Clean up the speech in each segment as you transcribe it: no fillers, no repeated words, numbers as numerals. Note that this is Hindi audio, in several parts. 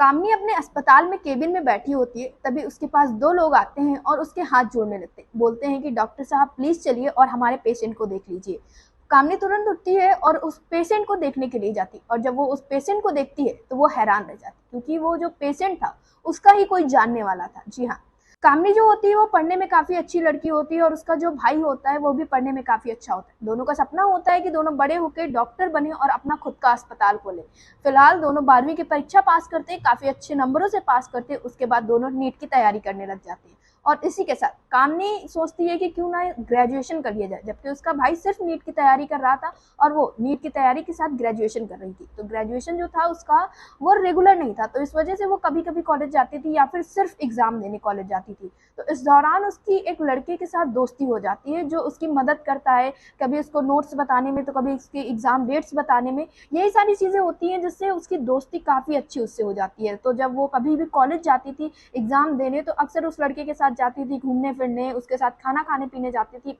कामनी अपने अस्पताल में केबिन में बैठी होती है, तभी उसके पास दो लोग आते हैं और उसके हाथ जोड़ने लगते हैं। बोलते हैं कि डॉक्टर साहब प्लीज चलिए और हमारे पेशेंट को देख लीजिए। कामनी तुरंत उठती है और उस पेशेंट को देखने के लिए जाती है, और जब वो उस पेशेंट को देखती है तो वो हैरान रह जाती, क्योंकि वो जो पेशेंट था उसका ही कोई जानने वाला था। जी हाँ, कामनी जो होती है वो पढ़ने में काफी अच्छी लड़की होती है, और उसका जो भाई होता है वो भी पढ़ने में काफी अच्छा होता है। दोनों का सपना होता है कि दोनों बड़े होकर डॉक्टर बने और अपना खुद का अस्पताल खोले। फिलहाल दोनों 12वीं की परीक्षा पास करते हैं, काफी अच्छे नंबरों से पास करते हैं। उसके बाद दोनों नीट की तैयारी करने लग जाते हैं, और इसी के साथ कामनी सोचती है कि क्यों ना ग्रेजुएशन कर लिया जाए, जबकि उसका भाई सिर्फ नीट की तैयारी कर रहा था और वो नीट की तैयारी के साथ ग्रेजुएशन कर रही थी। तो ग्रेजुएशन जो था उसका वो रेगुलर नहीं था, तो इस वजह से वो कभी कभी कॉलेज जाती थी या फिर सिर्फ एग्जाम देने कॉलेज जाती थी। तो इस दौरान उसकी एक लड़के के साथ दोस्ती हो जाती है, जो उसकी मदद करता है, कभी उसको नोट्स बताने में तो कभी उसके एग्जाम डेट्स बताने में। यही सारी चीजें होती हैं जिससे उसकी दोस्ती काफी अच्छी उससे हो जाती है। तो जब वो कभी भी कॉलेज जाती थी एग्जाम देने, तो अक्सर उस लड़के के साथ जाती थी, घूमने फिरने उसके साथ खाना खाने पीने जाती थी।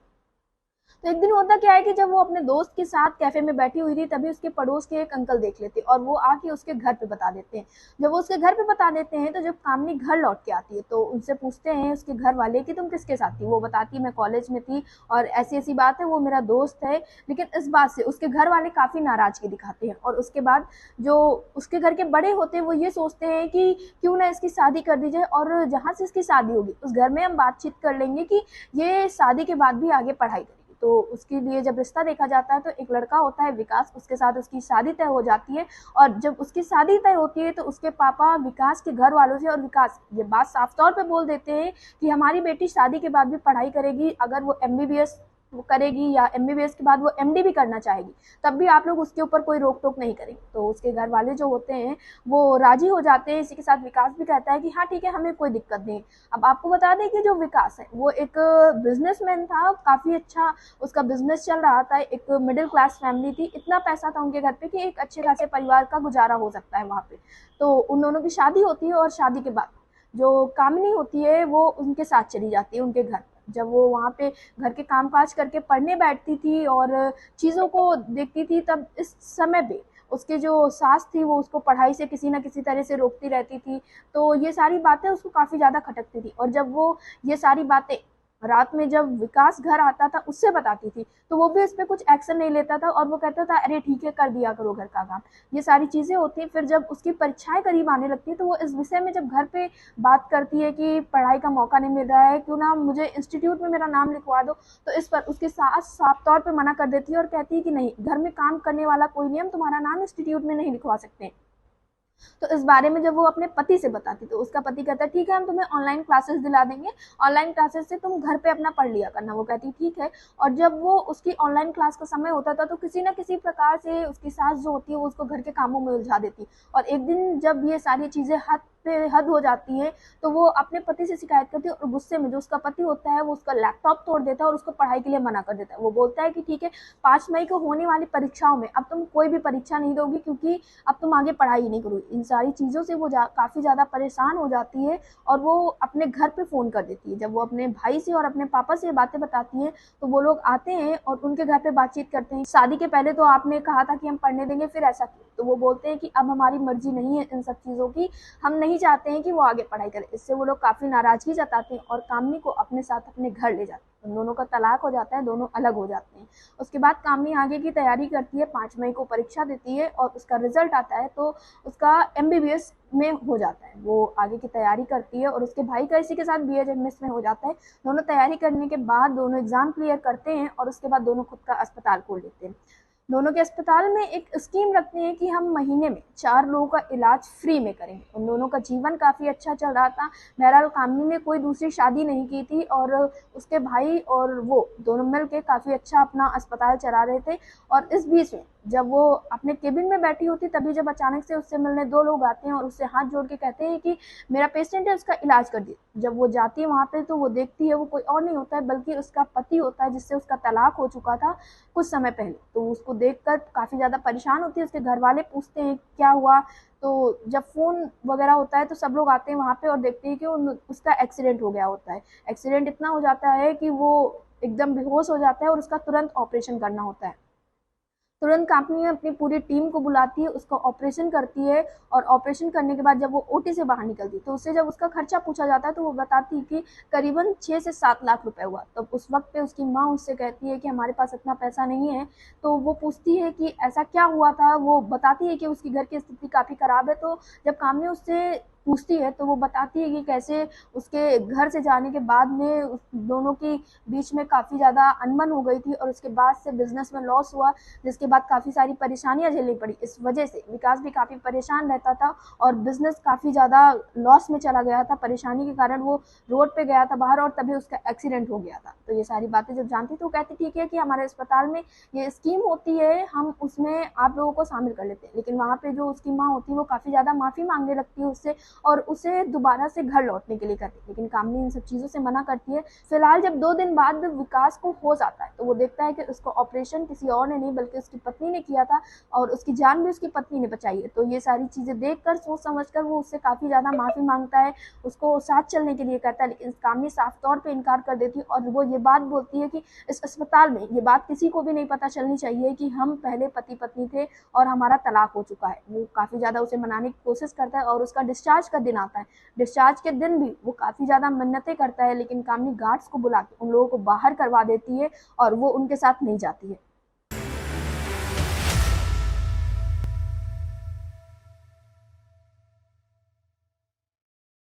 तो एक दिन होता क्या है कि जब वो अपने दोस्त के साथ कैफे में बैठी हुई थी, तभी उसके पड़ोस के एक अंकल देख लेते और वो आके उसके घर पे बता देते हैं। जब वो उसके घर पे बता देते हैं, तो जब कामनी घर लौट के आती है तो उनसे पूछते हैं उसके घर वाले कि तुम किसके साथ थी। वो बताती है मैं कॉलेज में थी और ऐसी ऐसी बात है, वो मेरा दोस्त है। लेकिन इस बात से उसके घर वाले काफी नाराजगी दिखाते हैं, और उसके बाद जो उसके घर के बड़े होते हैं वो ये सोचते हैं कि क्यों ना इसकी शादी कर दी जाए, और जहाँ से इसकी शादी होगी उस घर में हम बातचीत कर लेंगे कि ये शादी के बाद भी आगे पढ़ाई करेगी। तो उसके लिए जब रिश्ता देखा जाता है तो एक लड़का होता है विकास, उसके साथ उसकी शादी तय हो जाती है। और जब उसकी शादी तय होती है तो उसके पापा विकास के घर वालों से और विकास ये बात साफ तौर पे बोल देते हैं कि हमारी बेटी शादी के बाद भी पढ़ाई करेगी, अगर वो एमबीबीएस वो करेगी या एमबीबीएस के बाद वो एमडी भी करना चाहेगी, तब भी आप लोग उसके ऊपर कोई रोक टोक नहीं करेंगे। तो उसके घर वाले जो होते हैं वो राजी हो जाते हैं। इसी के साथ विकास भी कहता है कि हाँ ठीक है, हमें कोई दिक्कत नहीं। अब आपको बता दें कि जो विकास है वो एक बिजनेसमैन था, काफी अच्छा उसका बिजनेस चल रहा था, एक मिडिल क्लास फैमिली थी, इतना पैसा था उनके घर पे कि एक अच्छे खासे परिवार का गुजारा हो सकता है वहाँ पे। तो उन दोनों की शादी होती है, और शादी के बाद जो कामिनी होती है वो उनके साथ चली जाती है उनके घर। जब वो वहाँ पे घर के काम काज करके पढ़ने बैठती थी और चीज़ों को देखती थी, तब इस समय पे उसके जो सास थी वो उसको पढ़ाई से किसी न किसी तरह से रोकती रहती थी। तो ये सारी बातें उसको काफ़ी ज़्यादा खटकती थी, और जब वो ये सारी बातें रात में जब विकास घर आता था उससे बताती थी, तो वो भी इस पे कुछ एक्शन नहीं लेता था, और वो कहता था अरे ठीक है कर दिया करो घर का काम। ये सारी चीज़ें होती हैं। फिर जब उसकी परीक्षाएं करीब आने लगती है तो वो इस विषय में जब घर पे बात करती है कि पढ़ाई का मौका नहीं मिल रहा है, क्यों ना मुझे इंस्टीट्यूट में मेरा नाम लिखवा दो, तो इस पर उसकी सास साफ तौर पे मना कर देती है और कहती है कि नहीं, घर में काम करने वाला कोई नहीं, हम तुम्हारा नाम इंस्टीट्यूट में नहीं लिखवा सकते। तो इस बारे में जब वो अपने पति से बताती तो उसका पति कहता है ठीक है, हम तुम्हें ऑनलाइन क्लासेस दिला देंगे, ऑनलाइन क्लासेस से तुम घर पे अपना पढ़ लिया करना। वो कहती ठीक है। और जब वो उसकी ऑनलाइन क्लास का समय होता था तो किसी न किसी प्रकार से उसकी सास जो होती है वो उसको घर के कामों में उलझा देती। और एक दिन जब ये सारी चीजें हद पे हद हो जाती है, तो वो अपने पति से शिकायत करती है, और गुस्से में जो उसका पति होता है वो उसका लैपटॉप तोड़ देता है और उसको पढ़ाई के लिए मना कर देता है। वो बोलता है कि ठीक है, 5 मई को होने वाली परीक्षाओं में अब तुम कोई भी परीक्षा नहीं दोगी, क्योंकि अब तुम आगे पढ़ाई नहीं करोगी। इन सारी चीज़ों से वो काफ़ी ज़्यादा परेशान हो जाती है, और वो अपने घर पे फ़ोन कर देती है। जब वो अपने भाई से और अपने पापा से बातें बताती है तो वो लोग आते हैं और उनके घर पे बातचीत करते हैं। शादी के पहले तो आपने कहा था कि हम पढ़ने देंगे, फिर ऐसा क्यों? तो वो बोलते हैं कि अब हमारी मर्जी नहीं है इन सब चीज़ों की, हम नहीं चाहते हैं कि वो आगे पढ़ाई करे। इससे वो लोग काफ़ी नाराज़गी जताते हैं और कामनी को अपने साथ अपने घर ले जाते हैं। उन दोनों का तलाक हो जाता है, दोनों अलग हो जाते हैं। उसके बाद कामनी आगे की तैयारी करती है, 5 मई को परीक्षा देती है और उसका रिजल्ट आता है तो उसका एमबीबीएस में हो जाता है। वो आगे की तैयारी करती है और उसके भाई का इसी के साथ बीएचएमएस में हो जाता है। दोनों तैयारी करने के बाद दोनों एग्जाम क्लियर करते हैं और उसके बाद दोनों खुद का अस्पताल खोल लेते हैं। दोनों के अस्पताल में एक स्कीम रखते हैं कि हम महीने में 4 लोगों का इलाज फ्री में करेंगे। उन दोनों का जीवन काफ़ी अच्छा चल रहा था। बहरहाल कामनी ने कोई दूसरी शादी नहीं की थी, और उसके भाई और वो दोनों मिल के काफ़ी अच्छा अपना अस्पताल चला रहे थे। और इस बीच में जब वो अपने केबिन में बैठी होती, तभी जब अचानक से उससे मिलने 2 लोग आते हैं और उससे हाथ जोड़ के कहते हैं कि मेरा पेशेंट है, उसका इलाज कर दिए। जब वो जाती है वहाँ पे तो वो देखती है वो कोई और नहीं होता है बल्कि उसका पति होता है, जिससे उसका तलाक हो चुका था कुछ समय पहले। तो उसको देखकर काफ़ी ज़्यादा परेशान होती है। उसके घर वाले पूछते हैं क्या हुआ, तो जब फ़ोन वगैरह होता है तो सब लोग आते हैं वहाँ पे और देखते हैं कि उसका एक्सीडेंट हो गया होता है। एक्सीडेंट इतना हो जाता है कि वो एकदम बेहोश हो जाता है और उसका तुरंत ऑपरेशन करना होता है। तुरंत कंपनी अपनी पूरी टीम को बुलाती है, उसका ऑपरेशन करती है और ऑपरेशन करने के बाद जब वो ओटी से बाहर निकलती है तो उससे जब उसका खर्चा पूछा जाता है तो वो बताती है कि करीबन 6 से 7 लाख रुपए हुआ। तब उस वक्त पे उसकी माँ उससे कहती है कि हमारे पास इतना पैसा नहीं है। तो वो पूछती है कि ऐसा क्या हुआ था, वो बताती है कि उसकी घर की स्थिति काफ़ी ख़राब है। तो जब कामनी उससे पूछती है तो वो बताती है कि कैसे उसके घर से जाने के बाद में उस दोनों की बीच में काफ़ी ज़्यादा अनबन हो गई थी और उसके बाद से बिजनेस में लॉस हुआ, जिसके बाद काफ़ी सारी परेशानियां झेलनी पड़ी। इस वजह से विकास भी काफ़ी परेशान रहता था और बिजनेस काफ़ी ज़्यादा लॉस में चला गया था। परेशानी के कारण वो रोड पे गया था बाहर और तभी उसका एक्सीडेंट हो गया था। तो ये सारी बातें जब जानती तो कहती ठीक है कि हमारे अस्पताल में ये स्कीम होती है, हम उसमें आप लोगों को शामिल कर लेते हैं। लेकिन वहाँ पे जो उसकी माँ होती है वो काफ़ी ज़्यादा माफ़ी मांगने लगती है उससे और उसे दोबारा से घर लौटने के लिए कहती है। लेकिन कामनी इन सब चीज़ों से मना करती है। फिलहाल जब 2 दिन बाद विकास को होश आता है तो वो देखता है कि उसका ऑपरेशन किसी और ने नहीं बल्कि उसकी पत्नी ने किया था और उसकी जान भी उसकी पत्नी ने बचाई है। तो ये सारी चीज़ें देखकर सोच समझकर वो उससे काफ़ी ज़्यादा माफ़ी मांगता है, उसको साथ चलने के लिए कहता है। लेकिन कामनी साफ तौर पे इनकार कर देती है और वो ये बात बोलती है कि इस अस्पताल में ये बात किसी को भी नहीं पता चलनी चाहिए कि हम पहले पति पत्नी थे और हमारा तलाक हो चुका है। वो काफ़ी ज़्यादा उसे मनाने की कोशिश करता है और उसका डिस्चार्ज का दिन आता है। डिस्चार्ज के दिन भी वो काफ़ी ज़्यादा मिन्नतें करता है, लेकिन कामनी गार्ड्स को बुला के उन लोगों को बाहर करवा देती है और वो उनके साथ नहीं जाती है।